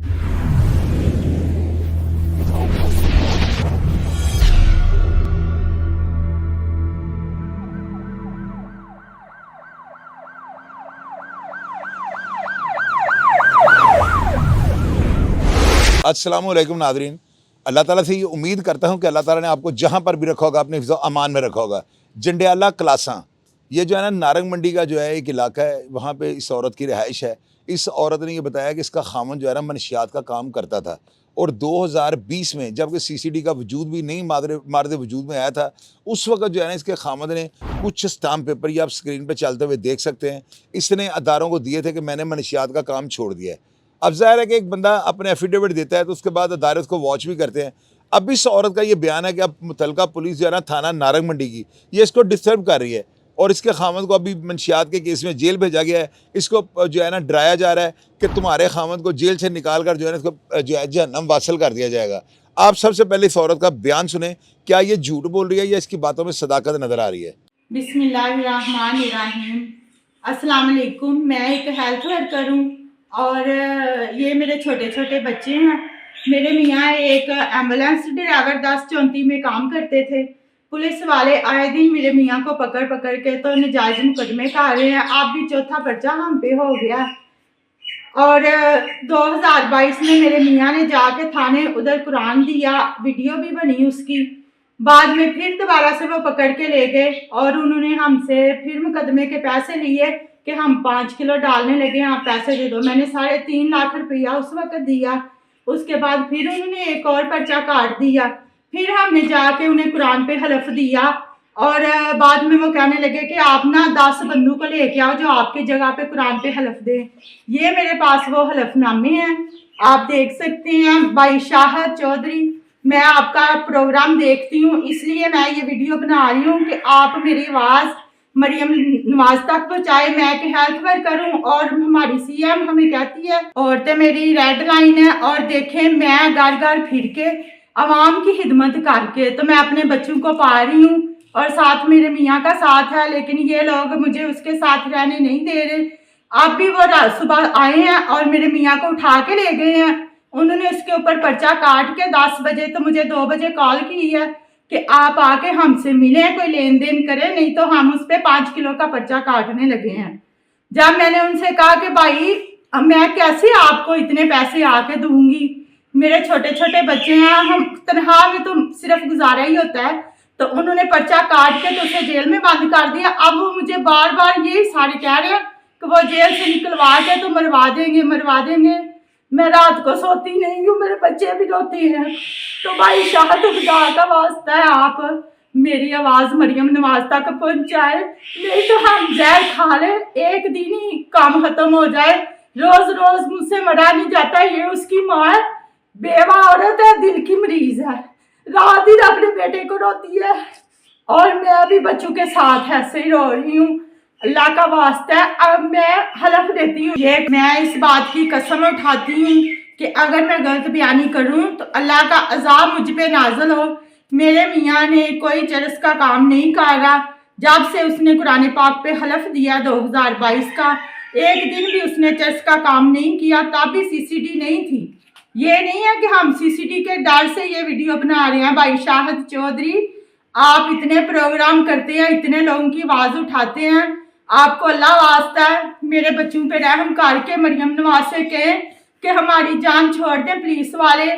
अस्सलाम वालेकुम नाज़रीन, अल्लाह ताला से ये उम्मीद करता हूँ कि अल्लाह ताला ने आपको जहाँ पर भी रखा होगा अपने हिफ्ज़ अमान में रखा होगा। जंडियाला क्लासा, ये जो है ना नारंग मंडी का जो है एक इलाका है, वहाँ पे इस औरत की रिहाइश है। इस औरत ने ये बताया कि इसका खामन जो है ना मनशियात का काम करता था और 2020 में जबकि सीसीडी का वजूद भी नहीं मारदे वजूद में आया था, उस वक्त जो है ना इसके खामद ने कुछ स्टाम्प पेपर, ये आप स्क्रीन पर चलते हुए देख सकते हैं, इसने अदारों को दिए थे कि मैंने मनशियात का काम छोड़ दिया है। अब ज़ाहिर है कि एक बंदा अपने एफिडेविट देता है तो उसके बाद अदारे उसको वॉच भी करते हैं। अब इस औरत का ये बयान है कि अब मुतलका पुलिस जो है ना थाना नारंग मंडी की, ये इसको डिस्टर्ब कर रही है और इसके खामद को अभी मनशियात के केस में जेल भेजा गया है। इसको जो है ना डराया जा रहा है कि तुम्हारे खामद को जेल से निकाल कर जो है ना इसको जो है जहन्नम वासल कर दिया जाएगा। आप सबसे पहले इस औरत का बयान सुने, क्या ये झूठ बोल रही है या इसकी बातों में सदाकत नज़र आ रही है। बिस्मिल्लाहिर्रहमानिर्रहीम। अस्सलाम वालेकुम। मैं एक हेल्थ वर्कर हूँ और ये मेरे छोटे छोटे बच्चे हैं। मेरे मियाँ एक एम्बुलेंस ड्राइवर 1034 में काम करते थे। पुलिस वाले आए दिन मेरे मियाँ को पकड़ पकड़ के तो नजायज़ मुकदमे कर रहे हैं। आप भी चौथा पर्चा हम पे हो गया और 2022 में मेरे मियाँ ने जाके थाने उधर कुरान दिया, वीडियो भी बनी उसकी। बाद में फिर दोबारा से वो पकड़ के ले गए और उन्होंने हमसे फिर मुकदमे के पैसे लिए कि हम 5 किलो डालने लगे, आप पैसे दे दो। मैंने 3.5 लाख रुपया उस वक्त दिया। उसके बाद फिर उन्होंने एक और पर्चा काट दिया। फिर हमने जाके उन्हें कुरान पे हलफ दिया और बाद में वो कहने लगे कि आप ना 10 बंदों को लेके आओ जो आपकी जगह पे कुरान पे हलफ दे। ये मेरे पास वो हलफनामे हैं, आप देख सकते हैं। भाई शाहद चौधरी, मैं आपका प्रोग्राम देखती हूँ इसलिए मैं ये वीडियो बना रही हूँ कि आप मेरी आवाज़ मरियम नवाज तक पहुँचाए। मैं एक हेल्थ वर्कर हूँ और हमारी सीएम हमें कहती है औरतें मेरी रेड लाइन है। और देखें, मैं घर घर फिर के आवाम की खिदमत करके तो मैं अपने बच्चों को पा रही हूँ और साथ मेरे मियाँ का साथ है, लेकिन ये लोग मुझे उसके साथ रहने नहीं दे रहे। अब भी वो सुबह आए हैं और मेरे मियाँ को उठा के ले गए हैं। उन्होंने उसके ऊपर पर्चा काट के 10 बजे तो मुझे 2 बजे कॉल की है कि आप आके हमसे मिलें, कोई लेन देन करें, नहीं तो हम उस पर 5 किलो का पर्चा काटने लगे हैं। जब मैंने उनसे कहा कि भाई मैं कैसे आपको इतने पैसे आके दूंगी, मेरे छोटे छोटे बच्चे हैं, हम तनख्वाह में तो सिर्फ गुजारा ही होता है, तो उन्होंने पर्चा काट के तो उसे जेल में बंद कर दिया। अब वो मुझे बार बार यही सारे कह रहे हैं कि वो जेल से निकलवा के तो मरवा देंगे। मैं रात को सोती नहीं हूँ, मेरे बच्चे भी रोते हैं। तो भाई शाहद खुदा का वास्ता है, आप मेरी आवाज़ मरियम नवाज तक पहुँचाए, नहीं तो हम जहर खा ले, एक दिन ही काम खत्म हो जाए। रोज रोज मुझसे मरा नहीं जाता। ये उसकी माँ है, बेवा औरत है, दिल की मरीज है, रात दिन अपने बेटे को रोती है और मैं अभी बच्चों के साथ ऐसे ही रो रही हूँ। अल्लाह का वास्ता है, अब मैं हलफ देती हूँ, ये मैं इस बात की कसम उठाती हूँ कि अगर मैं गलत बयानी करूँ तो अल्लाह का अजाब मुझ पे नाजल हो। मेरे मियाँ ने कोई चरस का काम नहीं कर रहा। जब से उसने कुरान पाक पे हलफ दिया 2022 का, एक दिन भी उसने चरस का काम नहीं किया, तब भी सीसीडी नहीं थी। ये नहीं है कि हम सीसीडी के डर से ये वीडियो बना रहे हैं। भाई शाहद चौधरी, आप इतने प्रोग्राम करते हैं, इतने लोगों की आवाज़ उठाते हैं, आपको अल्लाह वास्ता है मेरे बच्चों पे रहम करके मरियम नवाज से कहें कि हमारी जान छोड़ दें, पुलिस वाले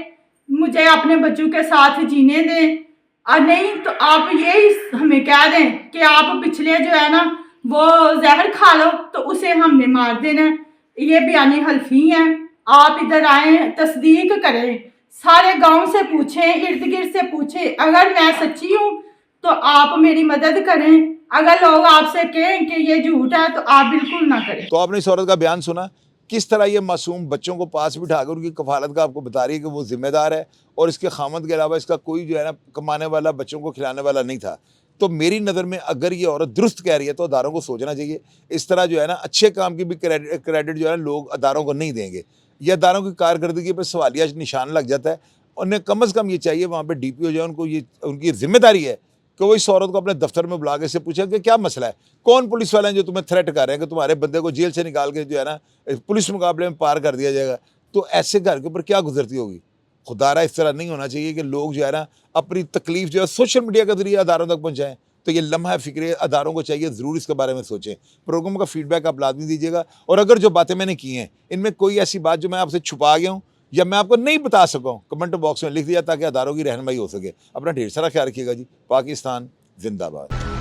मुझे अपने बच्चों के साथ जीने दें, और नहीं तो आप ये हमें कह दें कि आप पिछले जो है ना वो जहर खा लो तो उसे हमने मार देना। ये बयानी हल्फी हैं। आप इधर आए, तस्दीक करें, सारे गांव से पूछें, इर्द गिर्द से पूछें, अगर मैं सच्ची हूँ तो आप मेरी मदद करें। अगर लोग आपसे कहें कि ये झूठ है तो आप बिल्कुल ना करें। तो आपने इस औरत का बयान सुना, किस तरह ये मासूम बच्चों को पास बिठाकर उनकी कफालत का आपको बता रही है कि वो जिम्मेदार है और इसके खामद के अलावा इसका कोई जो है ना कमाने वाला, बच्चों को खिलाने वाला नहीं था। तो मेरी नज़र में अगर ये औरत दुरुस्त कह रही है तो अदारों को सोचना चाहिए। इस तरह जो है ना अच्छे काम की भी क्रेडिट जो है ना लोग अदारों को नहीं देंगे। ये अदारों की कारकर्दगी पर सवालिया निशान लग जाता है। उन्हें कम अज़ कम ये चाहिए वहाँ पर DPO जो है उनको ये उनकी जिम्मेदारी है कि वो इस औरत को अपने दफ्तर में बुला के से पूछे कि क्या मसला है, कौन पुलिस वाले हैं जो तुम्हें थ्रेट कर रहे हैं कि तुम्हारे बंदे को जेल से निकाल के जो है ना पुलिस मुकाबले में पार कर दिया जाएगा। تو ایسے گھر کے اوپر کیا گزرتی ہوگی. خدا را اس طرح نہیں ہونا چاہیے کہ لوگ جو ہے نا اپنی تکلیف جو ہے سوشل میڈیا کے ذریعے اداروں تک پہنچائیں. تو یہ لمحہ فکر اداروں کو چاہیے ضرور اس کے بارے میں سوچیں. پروگرام کا فیڈ بیک آپ لازمی دیجیے گا, اور اگر جو باتیں میں نے کی ہیں ان میں کوئی ایسی بات جو میں آپ سے چھپا گیا ہوں یا میں آپ کو نہیں بتا سکا ہوں, کمنٹ باکس میں لکھ دیا تاکہ اداروں کی رہنمائی ہو سکے. اپنا ڈھیر سارا خیال رکھیے گا جی. پاکستان زندہ باد.